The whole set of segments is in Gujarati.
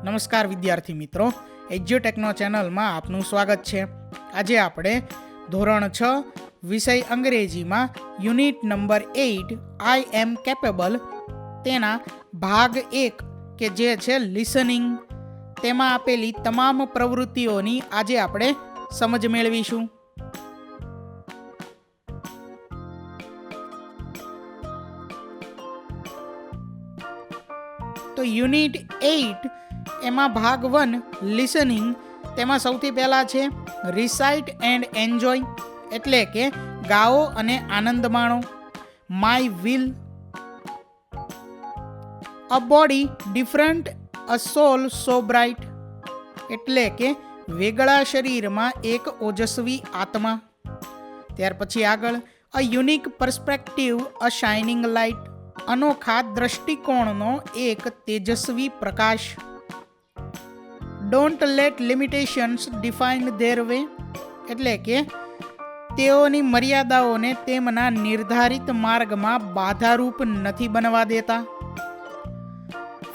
નમસ્કાર વિદ્યાર્થી મિત્રો, એજ્યુટેકનો ચેનલમાં આપનું સ્વાગત છે. આજે આપણે ધોરણ 6 વિષય અંગ્રેજીમાં યુનિટ નંબર 8 આઈ એમ કેપેબલ તેના ભાગ 1 કે જે છે લિસનિંગ, તેમાં આપેલી તમામ પ્રવૃત્તિઓની આજે આપણે સમજ મેળવીશું. તો યુનિટ 8 એમાં ભાગ 1 લિસનિંગ, તેમાં સૌથી પહેલા છે રિસાઇટ એન્ડ એન્જોય, એટલે કે ગાઓ અને આનંદ માણો. My will, a body different, a soul so bright, એટલે કે વેગળા શરીરમાં એક ઓજસ્વી આત્મા. ત્યાર પછી આગળ a unique perspective, a shining light, અનોખા દ્રષ્ટિકોણનો એક તેજસ્વી પ્રકાશ. Don't let limitations define their way, એટલે કે તેઓની મર્યાદાઓને તેમના નિર્ધારિત માર્ગમાં બાધારૂપ નથી બનવા દેતા.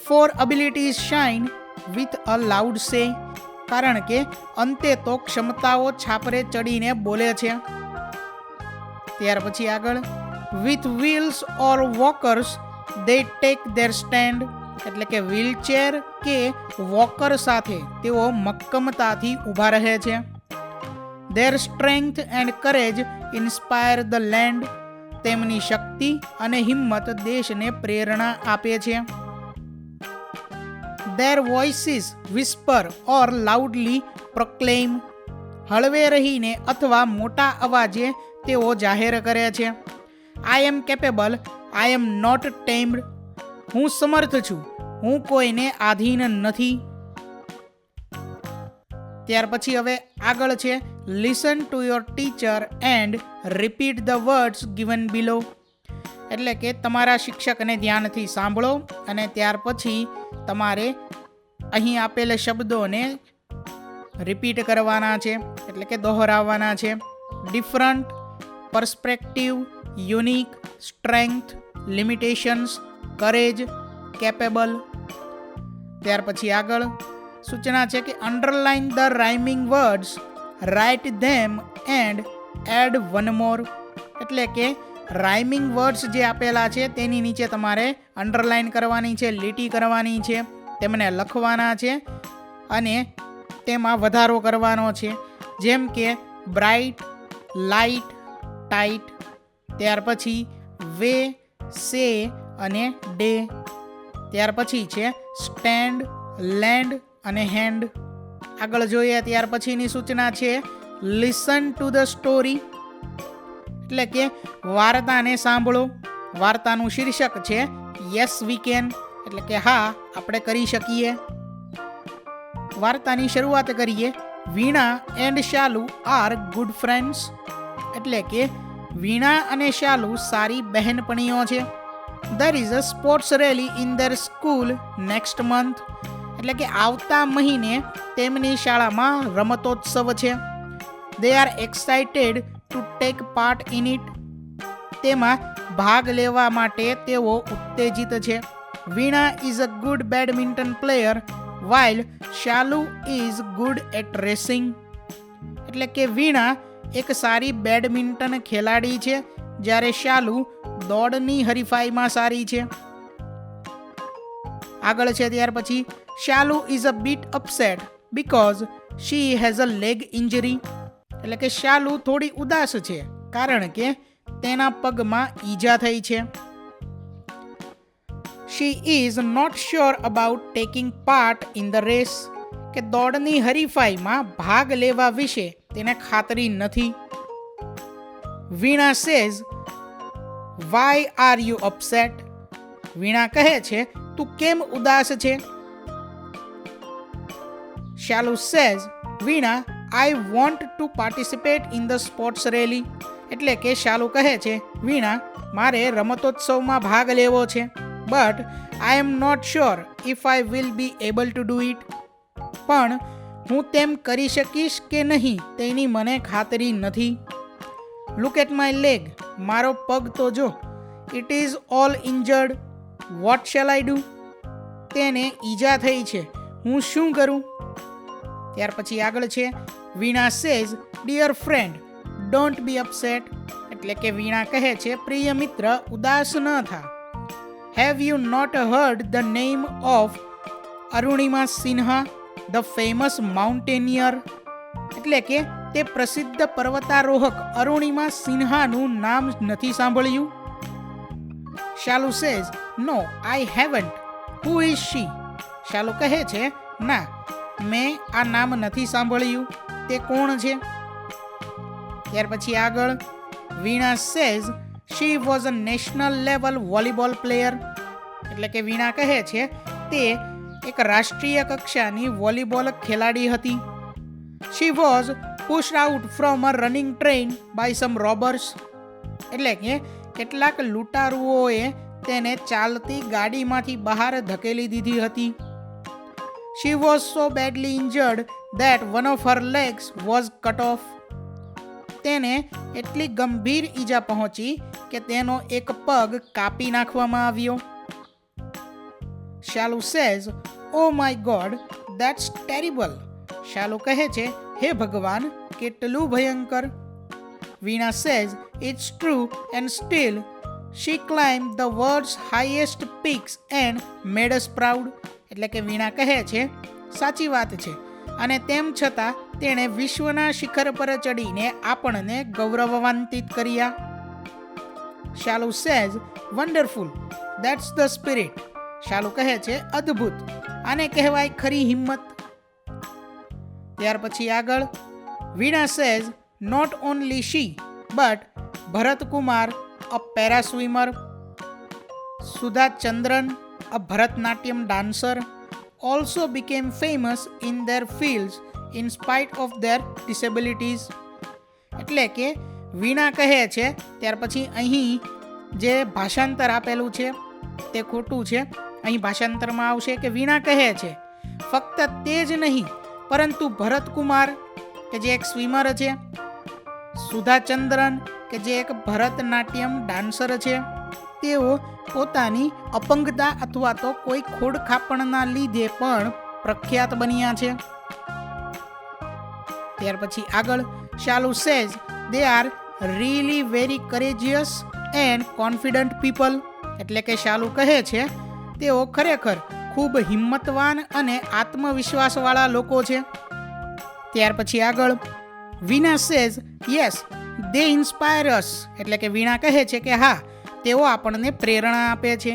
For abilities shine with a loud say, કારણ કે અંતે તો ક્ષમતાઓ છાપરે ચડીને બોલે છે. ત્યાર પછી આગળ with wheels or walkers they tech there stand, એટલે કે વ્હીલચેર કે વોકર સાથે તેઓ મક્કમતાથી ઊભા રહે છે. There strength and courage inspire the land, તેમની શક્તિ અને હિંમત દેશને પ્રેરણા આપે છે. There voices whisper or loudly proclaim, હળવે રહીને અથવા મોટા અવાજે તેઓ જાહેર કરે છે. આઈ એમ કેપેબલ, આઈ એમ નોટ ટેમ્ડ, હું સમર્થ છું, હું કોઈને આધીન નથી. ત્યાર પછી હવે આગળ છે listen to your teacher and repeat the words given below, એટલે કે તમારા શિક્ષકને ધ્યાનથી સાંભળો અને ત્યાર પછી તમારે અહીં આપેલા શબ્દોને રિપીટ કરવાના છે, એટલે કે દોહરાવવાના છે. Different, perspective, unique, strength, limitations, courage, capable. ત્યાર પછી આગળ સૂચના છે કે underline the rhyming words, write them and add one more, એટલે કે રાઇમિંગ વર્ડ્સ જે આપેલા છે તેની નીચે તમારે અંડરલાઇન કરવાની છે, લીટી કરવાની છે, તેમને લખવાના છે અને તેમાં વધારો કરવાનો છે, જેમ કે બ્રાઇટ, લાઇટ, ટાઇટ. ત્યાર પછી વે, સે અને ડે. ત્યાર પછી છે સ્ટેન્ડ, લેન્ડ અને હેન્ડ. આગળ જોઈએ ત્યાર પછીની સૂચના છે લિસન ટુ ધ સ્ટોરી, એટલે કે વાર્તાને સાંભળો. વાર્તાનું શીર્ષક છે યસ વી કેન, એટલે કે હા આપણે કરી શકીએ. વાર્તાની શરૂઆત કરીએ. Veena and Shalu are good friends, એટલે કે વીણા અને શાલુ સારી બહેનપણીઓ છે. There is a sports rally in their school next month, એટલે કે આવતા મહિને તેમની શાળામાં રમતોત્સવ છે. They are excited to take part in it, તેમાં ભાગ લેવા માટે તેઓ ઉત્તેજિત છે. Veena is a good badminton player while Shalu is good at racing, એટલે કે વીણા એક સારી બેડમિન્ટન ખેલાડી છે જ્યારે શાલુ દોડની હરીફાઈમાં સારી છે. આગળ છે ત્યાર પછી Shalu is a bit upset because she has a leg injury, એટલે કે શાલુ થોડી ઉદાસ છે કારણ કે તેના પગમાં ઈજા થઈ છે. She is not sure about taking part in the race, કે દોડની હરીફાઈમાં ભાગ લેવા વિશે તેને ખાતરી નથી. Veena says why are you upset, Veena કહે છે તું કેમ ઉદાસ છે. Shalu says Veena I want to participate in the sports rally, એટલે કે શાલુ કહે છે વીણા મારે રમતોત્સવમાં ભાગ લેવો છે, but I am not sure if I will be able to do it, પણ હું તેમ કરી શકીશ કે નહીં તેની મને ખાતરી નથી. લુક એટ માય લેગ, મારો પગ તો જો. It is all injured, what shall I do, તેને ઈજા થઈ છે, હું શું કરું? ત્યાર પછી આગળ છે Veena says dear friend don't be upset, એટલે કે વીણા કહે છે પ્રિય મિત્ર ઉદાસ ન થા. Have you not heard the name of Arunima Sinha the famous mountaineer, એટલે કે તે પ્રસિદ્ધ પર્વતારોહક અરુણિમા સિન્હાનું નામ નથી સાંભળ્યું? Shalu says no I haven't. Who is she? Shalu કહે છે ના, મેં આ નામ નથી સાંભળ્યું, તે કોણ છે? ત્યાર પછી આગળ Veena says she was a national level volleyball player, એટલે કે વીણા કહે છે તે એક રાષ્ટ્રીય કક્ષાની વોલીબોલ ખેલાડી હતી. She was pushed out from a running train by some robbers, એટલે કે કેટલાક લૂંટારુઓએ તેને ચાલતી ગાડીમાંથી બહાર ધકેલી દીધી હતી. She was so badly injured that one of her legs was cut off, તેને એટલી ગંભીર ઈજા પહોંચી કે તેનો એક પગ કાપી નાખવામાં આવ્યો. Shalu says oh my God that's terrible. Shalu કહે છે હે ભગવાન કેટલું ભયંકર. Veena says it's true and still she climb the world's highest peaks and made us proud, એટલે કે વીણા કહે છે સાચી વાત છે અને તેમ છતાં તેણે વિશ્વના શિખર પર ચડીને આપણને ગૌરવાન્વિત કર્યા. Shalu says wonderful that's the spirit. Shalu કહે છે અદ્ભુત, આને કહેવાય ખરી હિંમત. ત્યાર પછી આગળ Veena says not only she but Bharat Kumar a para swimmer, Sudha Chandran a Bharatanatyam dancer also became famous in their fields in spite of their disabilities, એટલે કે વીણા કહે છે ત્યાર પછી અહીં જે ભાષાંતર આપેલું છે તે ખોટું છે. અહીં ભાષાંતરમાં આવશે કે વીણા કહે છે ફક્ત તે જ નહીં પરંતુ ભરતકુમાર કે જે એક સ્વિમર છે, સુધાચંદ્રન કે જે એક ભરતનાટ્યમ ડાન્સર છે, તેઓ પોતાની અપંગતા અથવા તો કોઈ ખોડખાપણના લીધે પણ પ્રખ્યાત બન્યા છે. ત્યાર પછી આગળ Shalu says they are really very courageous and confident people, એટલે કે શાલુ કહે છે તેઓ ખરેખર ખૂબ હિંમતવાન અને આત્મવિશ્વાસવાળા લોકો છે. ત્યાર પછી આગળ Veena says yes they inspire અસ, એટલે કે વીણા કહે છે કે હા તેઓ આપણને પ્રેરણા આપે છે.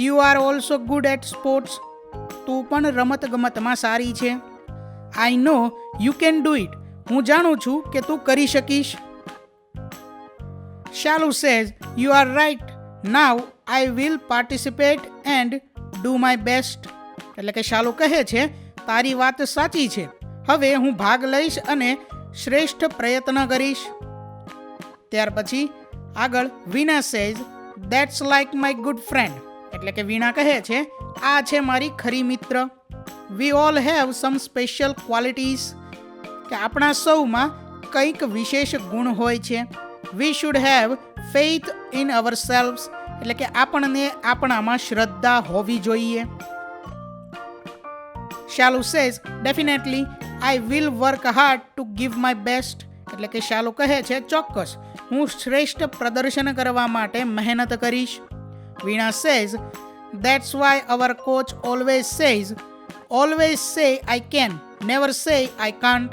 You are also good at sports, તું પણ રમત ગમતમાં સારી છે. I know you can do it, હું જાણું છું કે તું કરી શકીશ. Shalu says you are right now I will participate and do my best, એટલે કે શાલુ કહે છે તારી વાત સાચી છે, હવે હું ભાગ લઈશ અને શ્રેષ્ઠ પ્રયત્ન કરીશ. ત્યાર પછી આગળ Veena says that's like my good friend, એટલે કે વીણા કહે છે આ છે મારી ખરી મિત્ર. We all have some special qualities, કે આપણા સૌમાં કંઈક વિશેષ ગુણ હોય છે. We should have faith in ourselves, એટલે કે આપણને આપણામાં શ્રદ્ધા હોવી જોઈએ. Shalu says definitely I will work hard to give my best, એટલે કે શાલુ કહે છે ચોક્કસ હું શ્રેષ્ઠ પ્રદર્શન કરવા માટે મહેનત કરીશ. Veena says that's why our coach always say I can never સે આઈ કાન્ટ.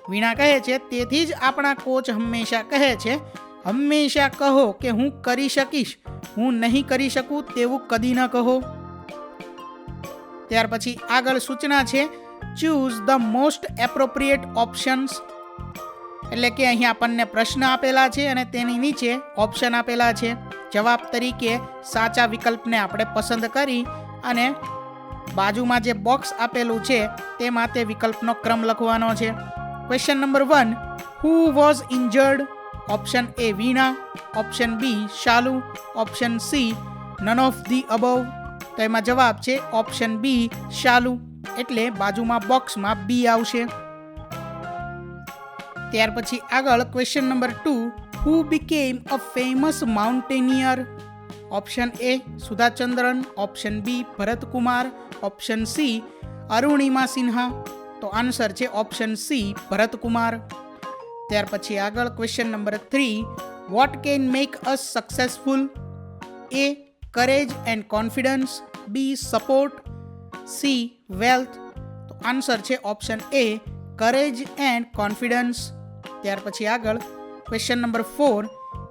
વીણા કહે છે તેથી જ આપણા કોચ હંમેશા કહે છે હંમેશા કહો કે હું કરી શકીશ, હું નહીં કરી શકું તેવું કદી ન કહો. ત્યાર પછી આગળ સૂચના છે choose the most appropriate options, એટલે કે અહીં આપણને પ્રશ્ન આપેલા છે અને તેની નીચે ઓપ્શન આપેલા છે. જવાબ તરીકે સાચા વિકલ્પને આપણે પસંદ કરી અને બાજુમાં જે બોક્સ આપેલું છે તેમાં તે વિકલ્પનો ક્રમ લખવાનો છે. Question number 1 who was injured? Option A Veena, option B Shalu, option C none of the above. તો એમાં જવાબ છે ઓપ્શન બી શાલુ, એટલે બાજુમાં બોક્સમાં બી આવશે. ત્યાર પછી આગળ question number 2 who became a famous mountaineer? Option A Sudha Chandran, option B Bharat Kumar, option C Arunima Sinha. તો આન્સર છે ઓપ્શન સી ભરતકુમાર. ત્યાર પછી આગળ question number 3. What can make us successful? A courage and confidence, B support, C wealth. તો આન્સર છે option A courage and confidence. ત્યાર પછી આગળ question number 4.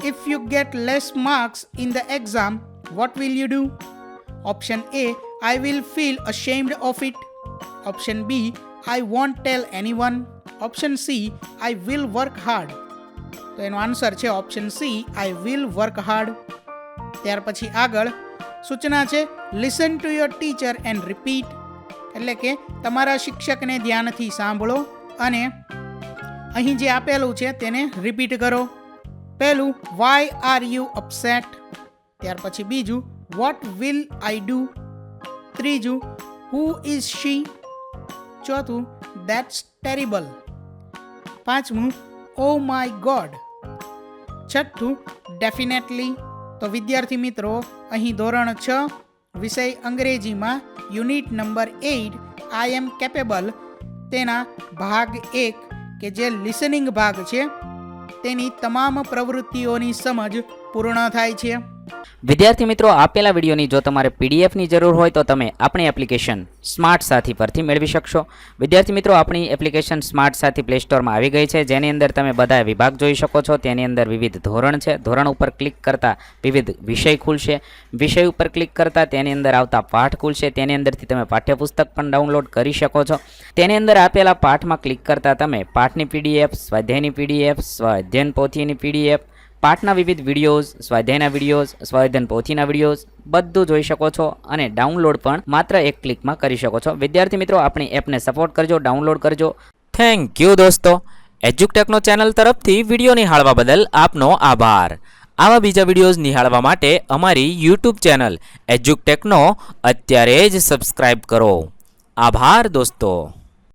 If you get less marks in the exam, what will you do? Option A I will feel ashamed of it. Option B I won't tell anyone. Option C I will work hard. તો એનો આન્સર છે option C I will work hard. ત્યાર પછી આગળ સૂચના છે listen to your teacher and repeat, એટલે કે તમારા શિક્ષકને ધ્યાનથી સાંભળો અને અહીં જે આપેલું છે તેને રિપીટ કરો. પહેલું વાય આર યુ અપસેટ. ત્યાર પછી બીજું વોટ વિલ આઈ ડુ. ત્રીજું હુ ઇઝ શી. ચોથું દેટ્સ ટેરિબલ. પાંચમું ઓ માય ગોડ. છઠ્ઠું ડેફિનેટલી. તો વિદ્યાર્થી મિત્રો, અહીં ધોરણ 6 વિષય અંગ્રેજીમાં યુનિટ નંબર 8 આઈ એમ કેપેબલ તેના ભાગ 1 કે જે લિસનિંગ ભાગ છે તેની તમામ પ્રવૃત્તિઓની સમજ પૂર્ણ થાય છે. વિદ્યાર્થી મિત્રો, આપેલા વિડીયોની જો તમારે પીડીએફની જરૂર હોય તો તમે આપણી એપ્લિકેશન સ્માર્ટ સાથી પરથી મેળવી શકશો. વિદ્યાર્થી મિત્રો, આપણી એપ્લિકેશન સ્માર્ટ સાથી પ્લે સ્ટોરમાં આવી ગઈ છે, જેની અંદર તમે બધા વિભાગ જોઈ શકો છો. તેની અંદર વિવિધ ધોરણ છે. ધોરણ ઉપર ક્લિક કરતાં વિવિધ વિષય ખુલશે. વિષય ઉપર ક્લિક કરતાં તેની અંદર આવતા પાઠ ખુલશે. તેની અંદરથી તમે પાઠ્યપુસ્તક પણ ડાઉનલોડ કરી શકો છો. તેની અંદર આપેલા પાઠમાં ક્લિક કરતાં તમે પાઠની પીડીએફ, સ્વાધ્યાયની પીડીએફ, સ્વાધ્યાયન પોથીની પીડીએફ, પાઠના વિવિધ વિડીયોઝ, સ્વાધ્યાયના વિડીયોઝ, સ્વાધ્યાયન પોથીના વિડીયોઝ બધું જોઈ શકો છો અને ડાઉનલોડ પણ માત્ર એક ક્લિકમાં કરી શકો છો. વિદ્યાર્થી મિત્રો, આપણી એપને સપોર્ટ કરજો, ડાઉનલોડ કરજો. થેન્ક યુ દોસ્તો. એજ્યુકટેકનો ચેનલ તરફથી વિડીયો નિહાળવા બદલ આપનો આભાર. આવા બીજા વિડીયોઝ નિહાળવા માટે અમારી યુટ્યુબ ચેનલ એજ્યુકટેકનો અત્યારે જ સબસ્ક્રાઇબ કરો. આભાર દોસ્તો.